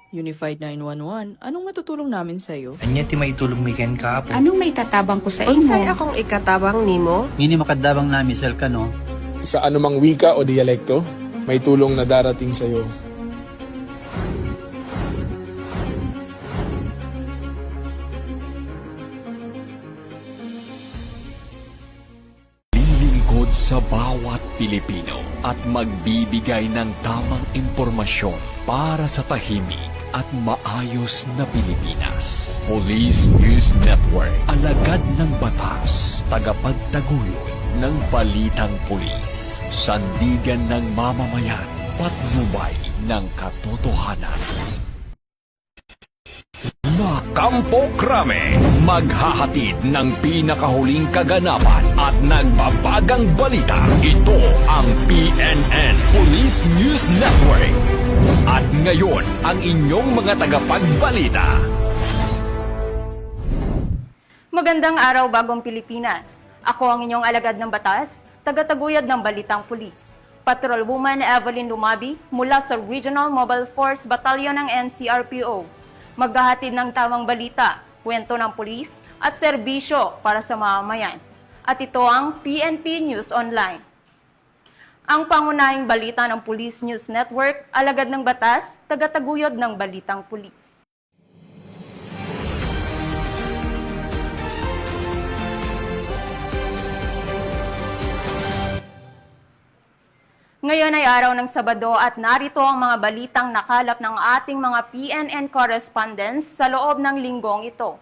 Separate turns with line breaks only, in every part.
Unified 911, anong matutulong namin sa'yo?
Anya ti maitulong mi ken kahapon.
Anong may tatabang ko sa
Unsay
imo?
akong ikatabang nimo?
Ngini makadabang na misal ka no.
Sa anumang wika o dialekto, may tulong na darating sa iyo.
Lilingkod sa bawat Pilipino at magbibigay ng tamang impormasyon para sa tahimik at maayos na Pilipinas. Police News Network, alagad ng batas, tagapagtaguyod ng balitang pulis, sandigan ng mamamayan, patnubay ng katotohanan. La Campo Crame, maghahatid ng pinakahuling kaganapan at nagbabagang balita. Ito ang PNN Police News Network. At ngayon, ang inyong mga tagapagbalita.
Magandang araw, Bagong Pilipinas. Ako ang inyong alagad ng batas, tagataguyod ng Balitang Pulis. Patrolwoman Evelyn Lumabi mula sa Regional Mobile Force Battalion ng NCRPO. Maghahatid ng tamang balita, kwento ng pulis at serbisyo para sa mamamayan. At ito ang PNP News Online. Ang pangunahing balita ng Police News Network, alagad ng batas, tagataguyod ng Balitang Pulis. Ngayon ay araw ng Sabado at narito ang mga balitang nakalap ng ating mga PNN correspondents sa loob ng linggong ito.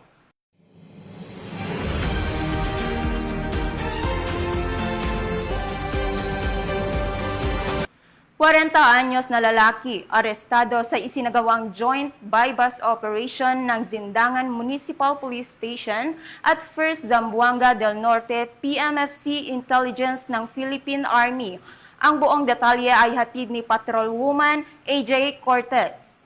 Anyos na lalaki arestado sa isinagawang joint buy-bus operation ng Zindangan Municipal Police Station at 1st Zamboanga del Norte PMFC Intelligence ng Philippine Army. Ang buong detalye ay hatid ni Patrolwoman AJ Cortez.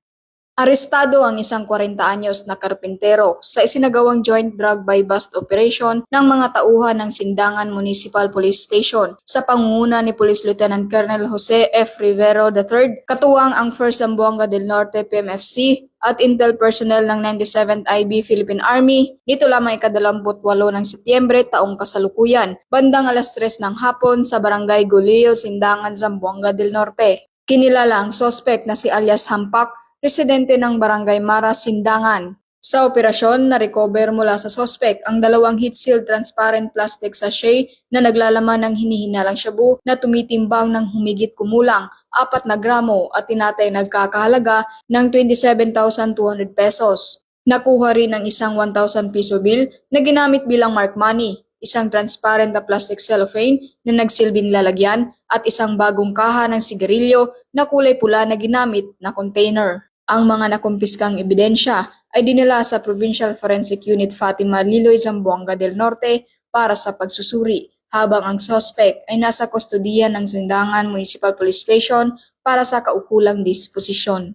Arestado ang isang 40 anyos na karpintero sa isinagawang joint drug buy-bust operation ng mga tauhan ng Zindangan Municipal Police Station sa pangunguna ni Police Lieutenant Colonel Jose F. Rivero III, katuwang ang 1st Zamboanga del Norte PMFC at intel personnel ng 97th IB Philippine Army nito lamang ika-28 ng Setyembre taong kasalukuyan, bandang alas 3 ng hapon sa Barangay Goleo, Zindangan, Zamboanga del Norte. Kinilala ang sospek na si alias Hampak, residente ng Barangay Mara, Zindangan. Sa operasyon, na-recover mula sa sospek ang 2 heat-sealed transparent plastic sachet na naglalaman ng hinihinalang shabu na tumitimbang ng humigit kumulang 4 na gramo at tinatay nagkakahalaga ng 27,200 pesos. Nakuha rin ang isang 1,000 piso bill na ginamit bilang mark money, isang transparent na plastic cellophane na nagsilbing lalagyan at isang bagong kaha ng sigarilyo na kulay pula na ginamit na container. Ang mga nakumpiskang ebidensya ay dinala sa Provincial Forensic Unit Fatima Liloy, Zamboanga del Norte para sa pagsusuri, habang ang suspect ay nasa kustodiya ng Zindangan Municipal Police Station para sa kaukulang disposisyon.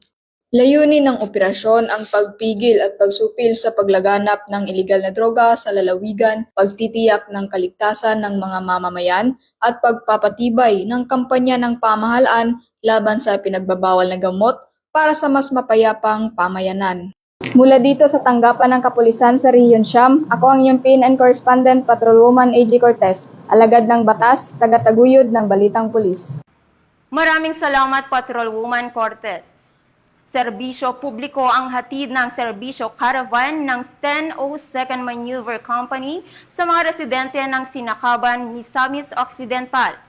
Layunin ng operasyon ang pagpigil at pagsupil sa paglaganap ng ilegal na droga sa lalawigan, pagtitiyak ng kaligtasan ng mga mamamayan at pagpapatibay ng kampanya ng pamahalaan laban sa pinagbabawal na gamot para sa mas mapayapang pamayanan. Mula dito sa tanggapan ng kapulisan sa Region Siam, ako ang inyong PNN correspondent, Patrolwoman AJ Cortez, alagad ng batas, tagataguyod ng Balitang Pulis.
Maraming salamat, Patrolwoman Cortez. Serbisyo publiko ang hatid ng serbisyo caravan ng 1002nd Maneuver Company sa mga residente ng Sinakaban, Misamis Occidental.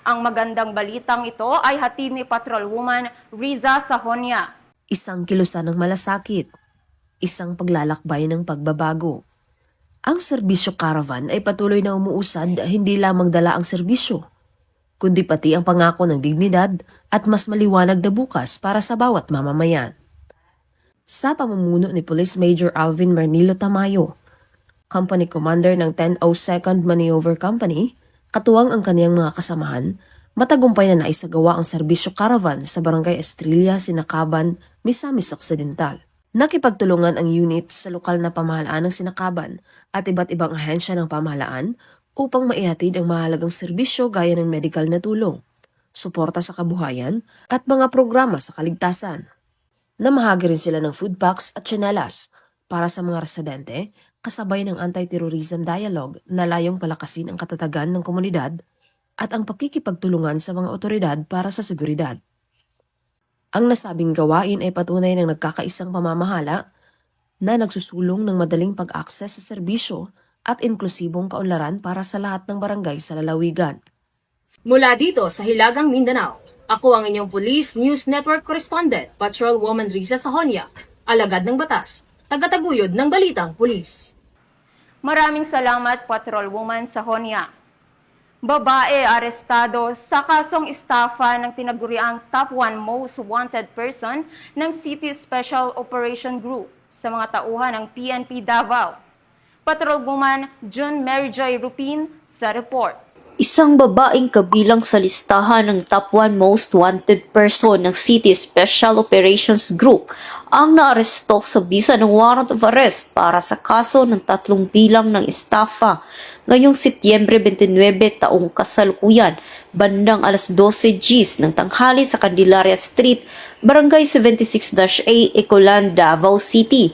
Ang magandang balitang ito ay hatid ni Patrolwoman Riza Sahonia.
Isang kilusan ng malasakit, isang paglalakbay ng pagbabago. Ang serbisyo caravan ay patuloy na umuusad, hindi lamang dala ang serbisyo, kundi pati ang pangako ng dignidad at mas maliwanag na bukas para sa bawat mamamayan. Sa pamumuno ni Police Major Alvin Marnilo Tamayo, Company Commander ng 1002nd Maneuver Company, katuwang ang kaniyang mga kasamahan, matagumpay na naisagawa ang serbisyo caravan sa Barangay Estrella, Sinakaban, Misamis Occidental. Nakipagtulungan ang unit sa lokal na pamahalaan ng Sinakaban at iba't ibang ahensya ng pamahalaan upang maihatid ang mahalagang serbisyo gaya ng medical na tulong, suporta sa kabuhayan at mga programa sa kaligtasan. Namahagi rin sila ng food packs at tsinelas para sa mga residente, kasabay ng anti-terrorism dialogue na layong palakasin ang katatagan ng komunidad at ang pakikipagtulungan sa mga otoridad para sa seguridad. Ang nasabing gawain ay patunay ng nagkakaisang pamamahala na nagsusulong ng madaling pag-akses sa serbisyo at inklusibong kaunlaran para sa lahat ng barangay sa lalawigan.
Mula dito sa Hilagang Mindanao, ako ang inyong Police News Network Correspondent, Patrolwoman Riza Sahonia, alagad ng batas, tagataguyod ng Balitang Pulis.
Maraming salamat, Patrolwoman Sahonia. Babae arestado sa kasong estafa ng tinaguriang top 1 most wanted person ng City Special Operation Group sa mga tauhan ng PNP Davao. Patrolwoman June Mary Joy Rupin sa report.
Isang babaeng kabilang sa listahan ng top 1 most wanted person ng City Special Operations Group ang naaresto sa bisa ng warrant of arrest para sa kaso ng 3 bilang ng estafa ngayong Setyembre 29 taong kasalukuyan bandang alas 12 Gs ng tanghali sa Candelaria Street, Barangay 76-A, Ecolan, Davao City.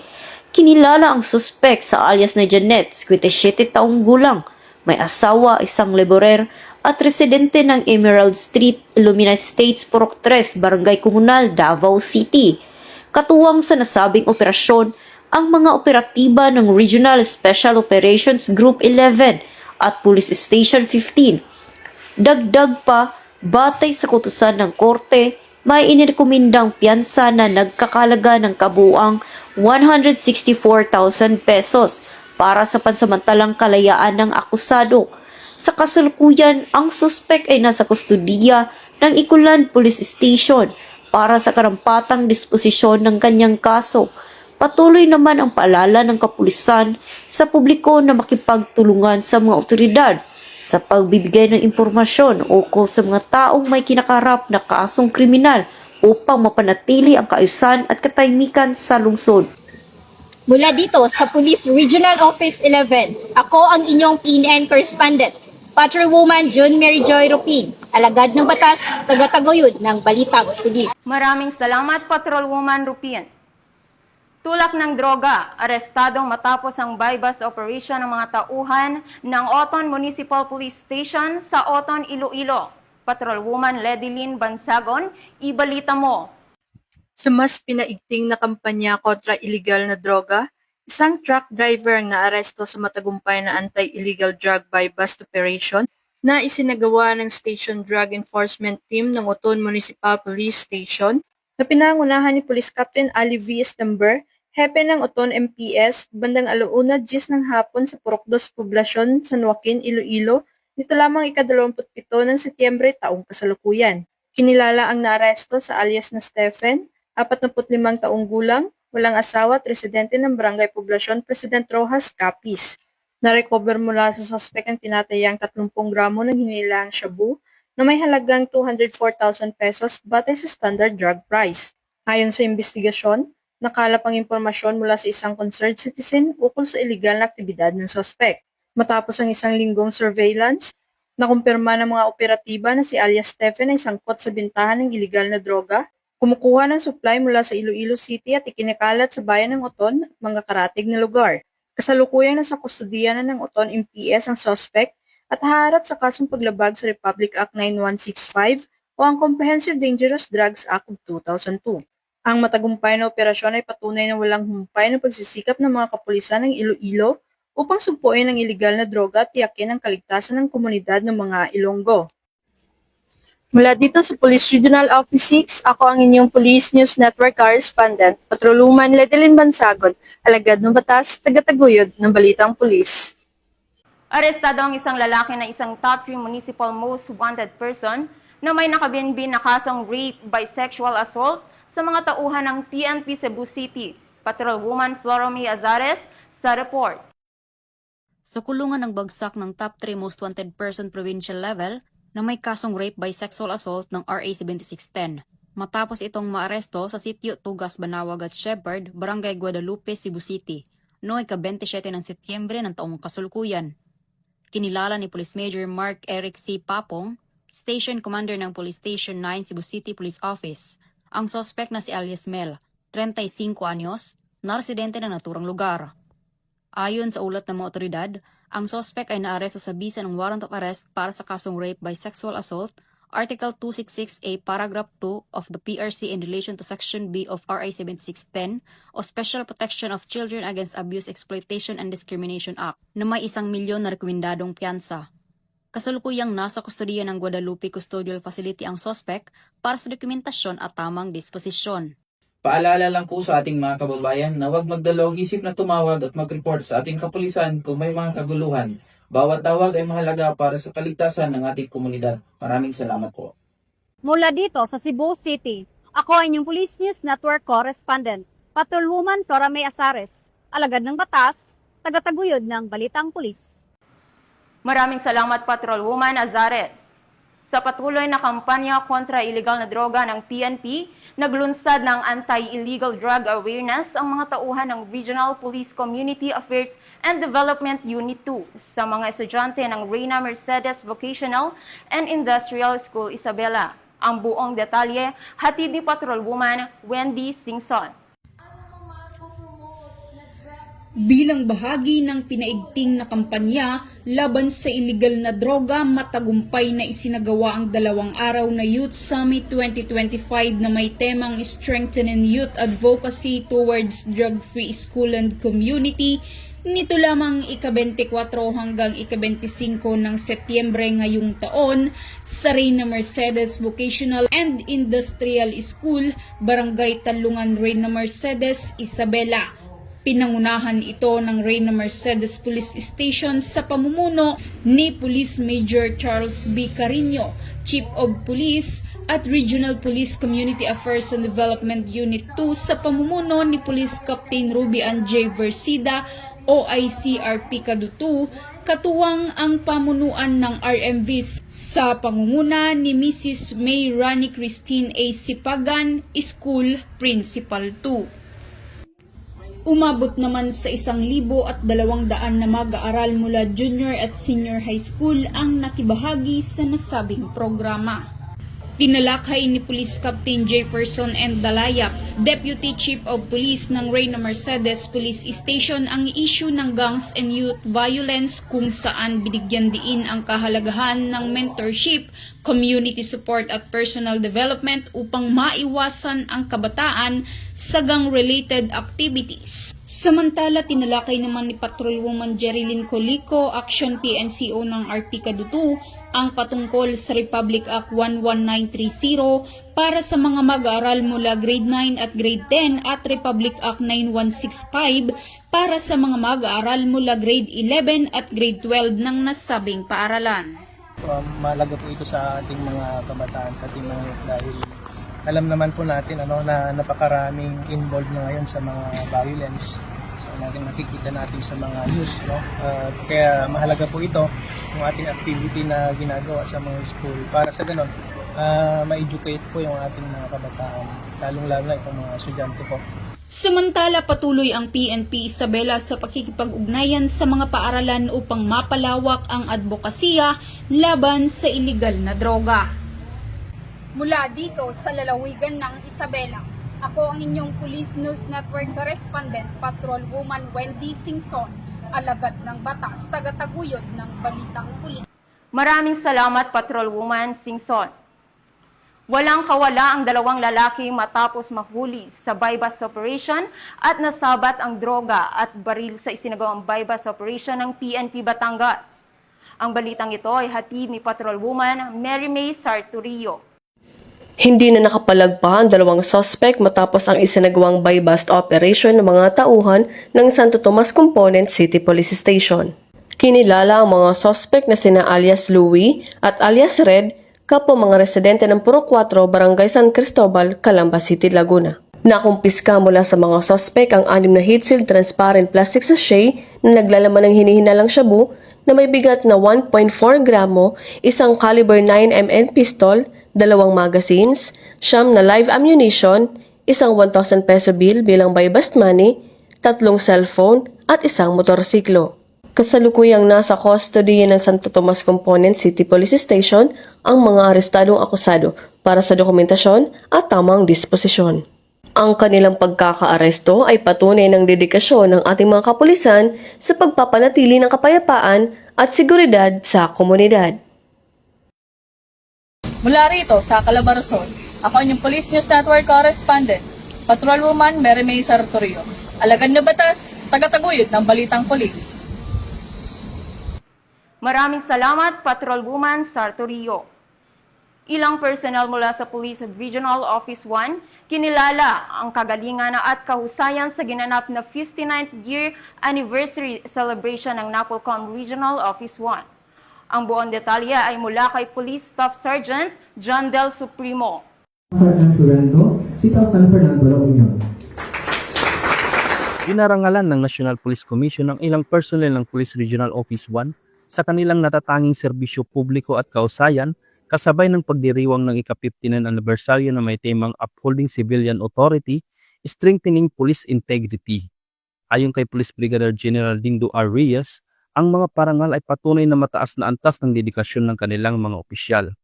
Kinilala ang suspek sa alias na Janet, 57 taong gulang, may asawa, isang laborer at residente ng Emerald Street, Lumina Estates, Purok 3, Barangay Comunal, Davao City. Katuwang sa nasabing operasyon, ang mga operatiba ng Regional Special Operations Group 11 at Police Station 15. Dagdag pa, batay sa kutusan ng korte, may inirekomendang piyansa na nagkakalaga ng kabuuang 164,000 pesos para sa pansamantalang kalayaan ng akusado. Sa kasalukuyan, ang suspek ay nasa kustudiya ng Ikulan Police Station para sa karampatang disposisyon ng kanyang kaso. Patuloy naman ang paalala ng kapulisan sa publiko na makipagtulungan sa mga otoridad sa pagbibigay ng impormasyon ukol sa mga taong may kinakarap na kasong kriminal upang mapanatili ang kaayusan at katahimikan sa lungsod.
Mula dito sa Police Regional Office 11, ako ang inyong PNN correspondent, Patrolwoman June Mary Joy Rupin, alagad ng batas, tagataguyod ng Balitang Pulis.
Maraming salamat, Patrolwoman Rupin. Tulak ng droga, arestadong matapos ang bypass operation ng mga tauhan ng Oton Municipal Police Station sa Oton, Iloilo. Patrolwoman Ledilyn Bansagon, ibalita mo.
Sa mas pinaigting na kampanya kontra illegal na droga, isang truck driver ang naaresto sa matagumpay na anti-illegal drug buy-bust operation na isinagawa ng Station Drug Enforcement Team ng Oton Municipal Police Station na pinangunahan ni Police Captain Ali V. Estamber, hepe ng Oton MPS, bandang 1:10 ng hapon sa Purok 2 Poblasyon, San Joaquin, Iloilo, nito lamang ika-27 ng Setyembre taong kasalukuyan. Kinilala ang naaresto sa alias na Stephen, 45 taong gulang, walang asawa at residente ng Barangay Poblasyon, President Rojas, Capiz. Na-recover mula sa suspect ang tinatayang 30 gramo ng hinilaang shabu na may halagang 204,000 pesos batay sa standard drug price. Ayon sa investigasyon, nakalap ang impormasyon mula sa isang concerned citizen ukol sa illegal na aktibidad ng suspect. Matapos ang isang linggong surveillance, nakumpirma ng mga operatiba na si alias Stephen ay sangkot sa bintahan ng illegal na droga, kumukuha ng supply mula sa Iloilo City at ikinikalat sa bayan ng Oton, mga karatig na lugar. Kasalukuyang nasa kustudiya na ng Oton MPS ang suspect at haharap sa kasong paglabag sa Republic Act 9165 o ang Comprehensive Dangerous Drugs Act of 2002. Ang matagumpay na operasyon ay patunay na walang humpay ng pagsisikap ng mga kapulisan ng Iloilo upang sumpuin ang iligal na droga at tiyakin ang kaligtasan ng komunidad ng mga Ilonggo. Mula dito sa Police Regional Office 6, ako ang inyong Police News Network Correspondent, Patrolwoman Ledilyn Bansagon, alagad ng batas, tagataguyod ng Balitang Pulis.
Arestado ang isang lalaki na isang top 3 municipal most wanted person na may nakabinbin na kasong rape by sexual assault sa mga tauhan ng PNP Cebu City. Patrolwoman Florome Azares sa report.
Sa kulungan ng bagsak ng top 3 most wanted person provincial level na may kasong rape by sexual assault ng RA 7610. Matapos itong maaresto sa sitio Tugas, Banawag at Shepherd, Barangay Guadalupe, Cebu City, noong ika-27 ng Setyembre ng taong kasalukuyan. Kinilala ni Police Major Mark Eric C. Papong, Station Commander ng Police Station 9 Cebu City Police Office, ang suspect na si alias Mel, 35 anyos, na residente ng naturang lugar. Ayon sa ulat ng mga otoridad, ang sospek ay naaresto sa bisa ng warrant of arrest para sa kasong rape by sexual assault, Article 266A, Paragraph 2 of the PRC in relation to Section B of RA 7610 o Special Protection of Children Against Abuse, Exploitation and Discrimination Act na may 1 milyon na rekomendadong piyansa. Kasalukuyang nasa kustodiya ng Guadalupe Custodial Facility ang sospek para sa dokumentasyon at tamang disposisyon.
Paalala lang po sa ating mga kababayan na huwag magdalawang isip na tumawag at mag-report sa ating kapulisan kung may mga kaguluhan. Bawat tawag ay mahalaga para sa kaligtasan ng ating komunidad. Maraming salamat po.
Mula dito sa Cebu City, ako ang inyong Police News Network Correspondent, Patrolwoman Flora May Azares, alagad ng batas, tagataguyod ng Balitang Pulis.
Maraming salamat Patrolwoman Azares. Sa patuloy na kampanya kontra illegal na droga ng PNP, naglunsad ng Anti-Illegal Drug Awareness ang mga tauhan ng Regional Police Community Affairs and Development Unit 2 sa mga estudyante ng Reyna Mercedes Vocational and Industrial School Isabela. Ang buong detalye, hatid ni Patrolwoman Wendy Singson.
Bilang bahagi ng pinaigting na kampanya laban sa iligal na droga, matagumpay na isinagawa ang 2 araw na Youth Summit 2025 na may temang Strengthening Youth Advocacy Towards Drug-Free School and Community. Nito lamang ika-24 hanggang ika-25 ng Setyembre ngayong taon sa Reyna Mercedes Vocational and Industrial School, Barangay Talungan, Reyna Mercedes, Isabela. Pinangunahan ito ng Reyna Mercedes Police Station sa pamumuno ni Police Major Charles B. Carino, Chief of Police, at Regional Police Community Affairs and Development Unit 2 sa pamumuno ni Police Captain Ruby Ann J. Versida, OICRP Kadutu, katuwang ang pamunuan ng RMVs sa pangunguna ni Mrs. May Rani Christine A. Sipagan, School Principal 2. Umabot naman sa 1,200 na mag-aaral mula junior at senior high school ang nakibahagi sa nasabing programa. Tinalakay ni Police Captain Jefferson M. Dalayak, Deputy Chief of Police ng Reyna Mercedes Police Station, ang issue ng gangs and youth violence kung saan binigyan diin ang kahalagahan ng mentorship, community support at personal development upang maiwasan ang kabataan sa gang-related activities. Samantala, tinalakay naman ni Patrolwoman Jerilyn Colico, Action PNCO ng RP Kadutu, ang patungkol sa Republic Act 11930 para sa mga mag-aaral mula grade 9 at grade 10 at Republic Act 9165 para sa mga mag-aaral mula grade 11 at grade 12 ng nasabing paaralan.
Mahalaga po ito sa ating mga kabataan, sa ating mga youth dahil alam naman po natin na napakaraming involved na ngayon sa mga violence natin nakikita natin sa mga news, no? Kaya mahalaga po ito yung ating activity na ginagawa sa mga school para sa ganon ma-educate po yung ating mga kabataan, lalong-lalo na itong mga estudyante po.
Samantala, patuloy ang PNP Isabela sa pakikipag-ugnayan sa mga paaralan upang mapalawak ang advokasya laban sa iligal na droga. Mula dito sa lalawigan ng Isabela, ako ang inyong Police News Network Correspondent, Patrolwoman Wendy Singson, alagad ng batas, tagataguyod ng Balitang Pulis.
Maraming salamat Patrolwoman Singson. Walang kawala ang 2 lalaki matapos mahuli sa bypass operation at nasabat ang droga at baril sa isinagawang bypass operation ng PNP Batangas. Ang balitang ito ay hatid ni Patrolwoman Mary May Sarturio.
Hindi na nakapalagpa ang 2 suspect matapos ang isinagawang buy-bust operation ng mga tauhan ng Santo Tomas Component City Police Station. Kinilala ang mga suspect na sina alias Louie at alias Red, kapwa mga residente ng Puro 4, Barangay San Cristobal, Calamba City, Laguna. Nakumpiska mula sa mga suspect ang 6 na heat-sealed transparent plastic sachet na naglalaman ng hinihinalang shabu na may bigat na 1.4 gramo, isang caliber 9mm pistol, 2 magazines, 9 na live ammunition, isang 1,000 peso bill bilang buy-bust money, 3 cellphone at isang motorsiklo. Kasalukuyang nasa custody ng Santo Tomas Component City Police Station ang mga arestadong akusado para sa dokumentasyon at tamang disposisyon. Ang kanilang pagkakaaresto ay patunay ng dedikasyon ng ating mga kapulisan sa pagpapanatili ng kapayapaan at seguridad sa komunidad.
Mula rito sa Calabarzon, ako ang Police News Network Correspondent, Patrolwoman Mary May Sartorio. Alagad na batas, tagataguyod ng balitang pulis. Maraming salamat, Patrolwoman Sartorio. Ilang personnel mula sa Police Regional Office 1 kinilala ang kagalingan at kahusayan sa ginanap na 59th year anniversary celebration ng NAPOLCOM Regional Office 1. Ang buong detalye ay mula kay Police Staff Sergeant John Del Supremo.
Dinarangalan ng National Police Commission ang ilang personnel ng Police Regional Office 1 sa kanilang natatanging serbisyo publiko at kausayan kasabay ng pagdiriwang ng ika-59 anibersaryo na may temang Upholding Civilian Authority, Strengthening Police Integrity. Ayon kay Police Brigadier General Dindo R. Reyes, ang mga parangal ay patunay na mataas na antas ng dedikasyon ng kanilang mga opisyal.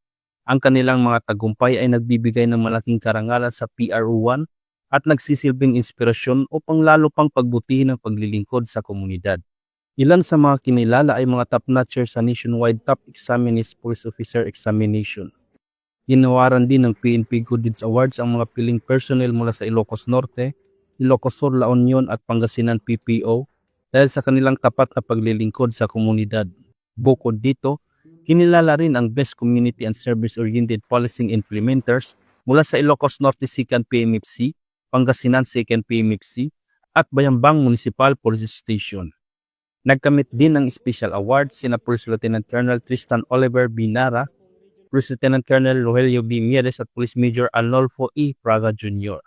Ang kanilang mga tagumpay ay nagbibigay ng malaking karangalan sa PRO1 at nagsisilbing inspirasyon upang lalo pang pagbutihin ang paglilingkod sa komunidad. Ilan sa mga kinilala ay mga top-notcher sa nationwide Top Examinist Police Officer Examination. Ginawaran din ng PNP Good Deeds Awards ang mga piling personnel mula sa Ilocos Norte, Ilocos Sur, La Union at Pangasinan PPO dahil sa kanilang tapat na paglilingkod sa komunidad. Bukod dito, kinilala rin ang Best Community and Service-Oriented Policing Implementers mula sa Ilocos Norte 2nd PMFC, Pangasinan 2nd PMFC at Bayambang Municipal Police Station. Nagkamit din ng special awards sina Police Lieutenant Colonel Tristan Oliver Binara, Police Lieutenant Colonel Rogelio B. Mieres at Police Major Arnolfo E. Praga Jr.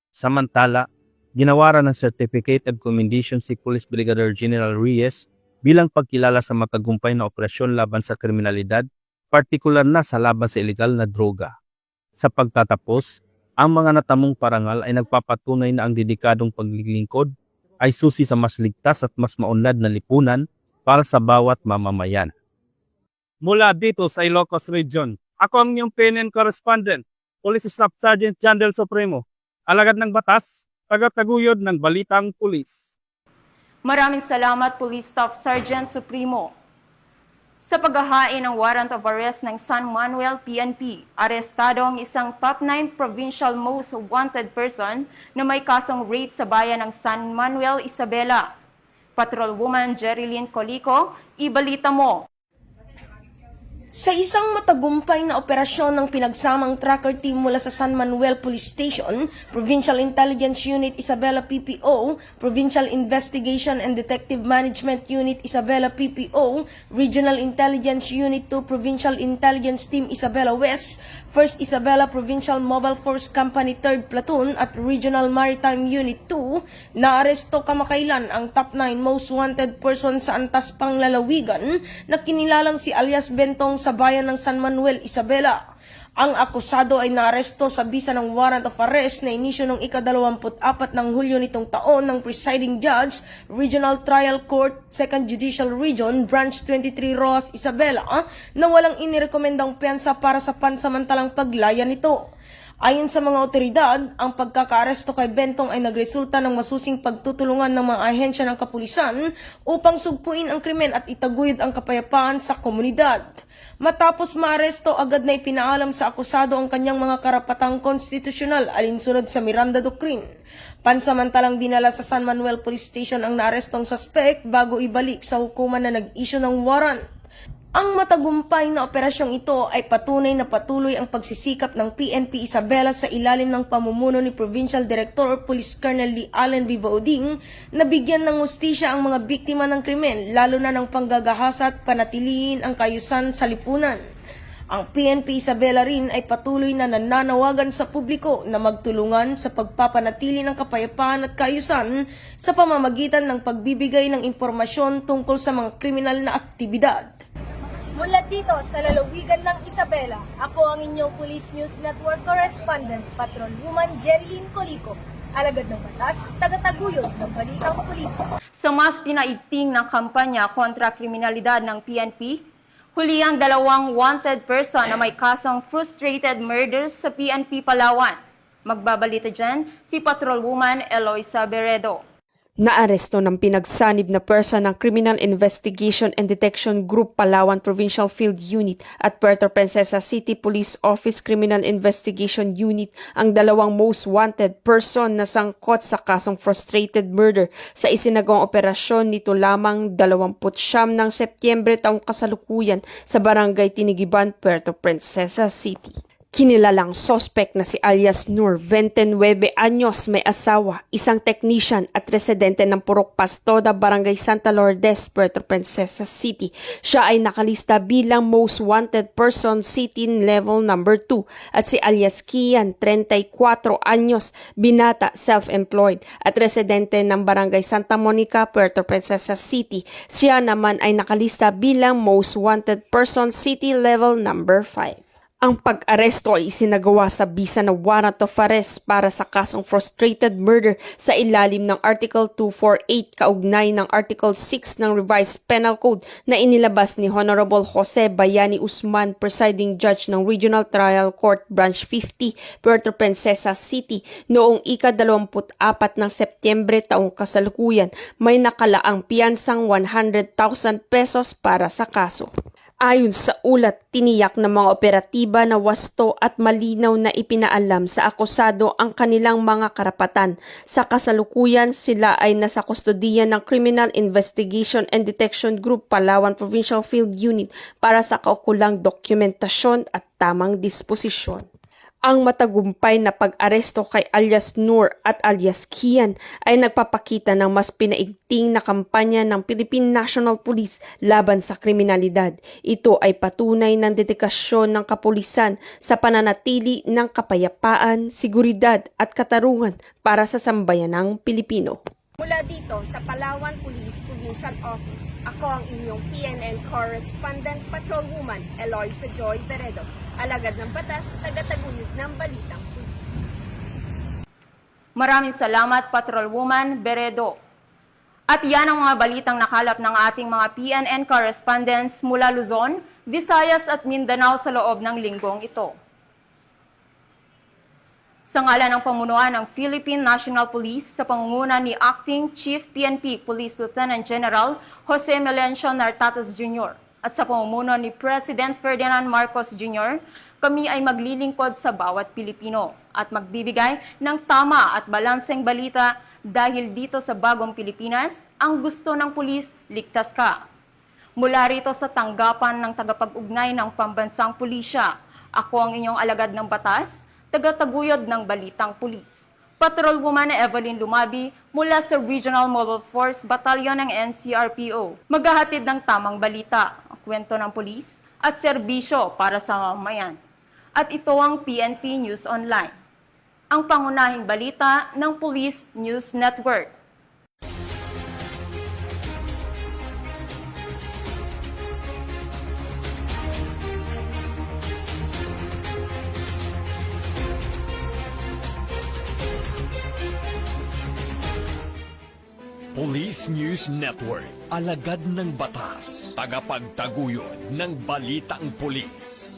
Samantala, ginawaran ng Certificate of Commendation si Police Brigadier General Reyes bilang pagkilala sa matagumpay na operasyon laban sa kriminalidad, partikular na sa laban sa ilegal na droga. Sa pagtatapos, ang mga natamong parangal ay nagpapatunay na ang dedikadong paglilingkod ay susi sa mas ligtas at mas maunlad na lipunan para sa bawat mamamayan. Mula dito sa Ilocos Region, ako ang inyong PNN Correspondent, Police Staff Sergeant John Del Supremo, alagad ng batas, tagataguyod ng balitang pulis.
Maraming salamat, Police Staff Sergeant Supremo. Sa paghahain ng warrant of arrest ng San Manuel PNP, arestado ang isang top 9 provincial most wanted person na may kasong rape sa bayan ng San Manuel, Isabela. Patrolwoman Jerilyn Colico, ibalita mo.
Sa isang matagumpay na operasyon ng pinagsamang tracker team mula sa San Manuel Police Station, Provincial Intelligence Unit Isabela PPO, Provincial Investigation and Detective Management Unit Isabela PPO, Regional Intelligence Unit 2 Provincial Intelligence Team Isabela West, 1st Isabela Provincial Mobile Force Company 3rd Platoon at Regional Maritime Unit 2, naaresto kamakailan ang top 9 most wanted person sa antas panglalawigan na kinilalang si alias Bentong sa bayan ng San Manuel, Isabela. Ang akusado ay naaresto sa bisa ng warrant of arrest na inisyo noong ika-24 ng Hulyo nitong taon ng Presiding Judge, Regional Trial Court, 2nd Judicial Region, Branch 23 Roas, Isabela, na walang inirekomendang piyansa para sa pansamantalang paglaya nito. Ayon sa mga otoridad, ang pagkakaaresto kay Bentong ay nagresulta ng masusing pagtutulungan ng mga ahensya ng kapulisan upang sugpuin ang krimen at itaguyod ang kapayapaan sa komunidad. Matapos maaresto, agad na ipinaalam sa akusado ang kanyang mga karapatang konstitusyonal alinsunod sa Miranda Doctrine. Pansamantalang dinala sa San Manuel Police Station ang naarestong suspect bago ibalik sa hukuman na nag-issue ng warrant. Ang matagumpay na operasyong ito ay patunay na patuloy ang pagsisikap ng PNP Isabela sa ilalim ng pamumuno ni Provincial Director Police Colonel Lee Allen V. Bauding na bigyan ng hustisya ang mga biktima ng krimen, lalo na ng panggagahasa at panatilihin ang kaayusan sa lipunan. Ang PNP Isabela rin ay patuloy na nananawagan sa publiko na magtulungan sa pagpapanatili ng kapayapaan at kaayusan sa pamamagitan ng pagbibigay ng impormasyon tungkol sa mga kriminal na aktibidad.
Mula dito sa lalawigan ng Isabela, ako ang inyong Police News Network Correspondent, Patrolwoman Jerilyn Colico, alagad ng batas, tagataguyod ng balitang pulis.
Sa mas pinaigting ng kampanya kontra kriminalidad ng PNP, huli ang 2 wanted person na may kasong frustrated murders sa PNP Palawan. Magbabalita dyan si Patrolwoman Eloisa Beredo.
Naaresto ng pinagsanib na person ng Criminal Investigation and Detection Group Palawan Provincial Field Unit at Puerto Princesa City Police Office Criminal Investigation Unit ang dalawang most wanted person na sangkot sa kasong frustrated murder sa isinagawang operasyon nito lamang 29 ng Setyembre taong kasalukuyan sa Barangay Tinigiban, Puerto Princesa City. Kinilalang sospek na si alias Nur, 29 anyos, may asawa, isang technician at residente ng Purok Pastoda, Barangay Santa Lourdes, Puerto Princesa City. Siya ay nakalista bilang most wanted person city level number 2 at si alias Kian, 34 anyos, binata, self-employed at residente ng Barangay Santa Monica, Puerto Princesa City. Siya naman ay nakalista bilang most wanted person city level number 5. Ang pag-aresto ay isinagawa sa bisa na warrant of arrest para sa kasong frustrated murder sa ilalim ng Article 248 kaugnay ng Article 6 ng Revised Penal Code na inilabas ni Honorable Jose Bayani Usman, Presiding Judge ng Regional Trial Court Branch 50, Puerto Princesa City noong ika-24 ng Setyembre taong kasalukuyan. May nakalaang piyansang 100,000 pesos para sa kaso. Ayon sa ulat, tiniyak ng mga operatiba na wasto at malinaw na ipinaalam sa akusado ang kanilang mga karapatan. Sa kasalukuyan, sila ay nasa kustodiya ng Criminal Investigation and Detection Group Palawan Provincial Field Unit para sa kaukulang dokumentasyon at tamang disposisyon. Ang matagumpay na pag-aresto kay alias Nur at alias Kian ay nagpapakita ng mas pinaigting na kampanya ng Philippine National Police laban sa kriminalidad. Ito ay patunay ng dedikasyon ng kapulisan sa pananatili ng kapayapaan, seguridad at katarungan para sa sambayanang Pilipino.
Mula dito sa Palawan Police Provincial Office, ako ang inyong PNN Correspondent Patrolwoman Eloisa Joy Beredo, alagad ng batas, tagataguyod ng Balitang Pulis.
Maraming salamat, Patrolwoman Beredo. At yan ang mga balitang nakalap ng ating mga PNN correspondents mula Luzon, Visayas at Mindanao sa loob ng linggong ito. Sa ngalan ng pamunuan ng Philippine National Police sa pangunguna ni Acting Chief PNP Police Lieutenant General Jose Melencio Nartates Jr. at sa pamumuno ni President Ferdinand Marcos Jr., kami ay maglilingkod sa bawat Pilipino at magbibigay ng tama at balanseng balita dahil dito sa bagong Pilipinas, ang gusto ng pulis, ligtas ka. Mula rito sa tanggapan ng tagapag-ugnay ng Pambansang Pulisya, ako ang inyong alagad ng batas, tagataguyod ng Balitang Pulis. Patrolwoman Evelyn Lumabi mula sa Regional Mobile Force Battalion ng NCRPO. Maghahatid ng tamang balita, kwento ng pulis at serbisyo para sa mamamayan. At ito ang PNP News Online, ang pangunahing balita ng Police News Network.
Police News Network, alagad ng batas, tagapagtaguyod ng balitang pulis.